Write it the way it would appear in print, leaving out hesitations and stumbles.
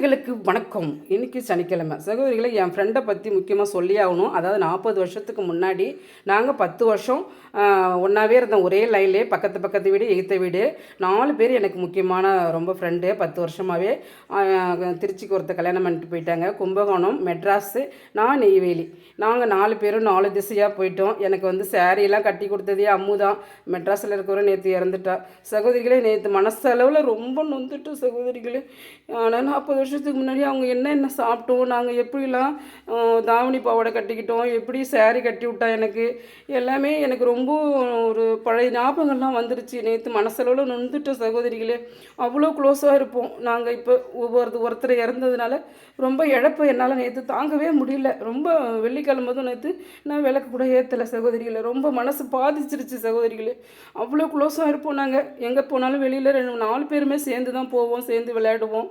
சகோதரிகளுக்கு வணக்கம். இன்னைக்கு சனிக்கிழமை. சகோதரிகளை என் ஃப்ரெண்டை பற்றி முக்கியமாக சொல்லி ஆகணும். அதாவது 40 வருஷத்துக்கு முன்னாடி நாங்கள் 10 வருஷம் ஒன்றாவே இருந்தோம். ஒரே லைன்லேயே பக்கத்து வீடு எதிர்த்த வீடு 4 பேர் எனக்கு முக்கியமான ரொம்ப ஃப்ரெண்டு. 10 வருஷமாகவே திருச்சிக்கு ஒருத்தர் கல்யாணம் பண்ணிட்டு போயிட்டாங்க. கும்பகோணம், மெட்ராஸு, நான் நெய்வேலி. நாங்கள் 4 பேரும் 4 திசையாக போயிட்டோம். எனக்கு வந்து சாரீலாம் கட்டி கொடுத்ததே அம்மு தான். மெட்ராஸில் இருக்கிறவரை நேற்று இறந்துட்டா. சகோதரிகளே நேற்று மனசளவில் ரொம்ப நொந்துட்டு சகோதரிகளே. ஆனால் 40 வருஷத்துக்கு முன்னாடி அவங்க என்ன சாப்பிட்டோம், நாங்கள் எப்படிலாம் தாவணி பாவாடை கட்டிக்கிட்டோம், எப்படி சேரீ கட்டி விட்டா எனக்கு எல்லாமே எனக்கு ரொம்ப ஒரு பழைய ஞாபகம்லாம் வந்துருச்சு. நேற்று மனசளவில் நொந்துட்ட சகோதரிகளே. அவ்வளோ க்ளோஸாக இருப்போம் நாங்கள். இப்போ ஒருத்தர் இறந்ததுனால ரொம்ப இழப்பை என்னால் நேற்று தாங்கவே முடியல. ரொம்ப வெள்ளிக்கிழமதும் நேற்று நான் விளக்கு கூட ஏற்றலை சகோதரிகளை. ரொம்ப மனசு பாதிச்சிருச்சு சகோதரிகளே. அவ்வளோ க்ளோஸாக இருப்போம் நாங்கள். எங்கே போனாலும் வெளியில் 4 பேருமே சேர்ந்து தான் போவோம், சேர்ந்து விளையாடுவோம்.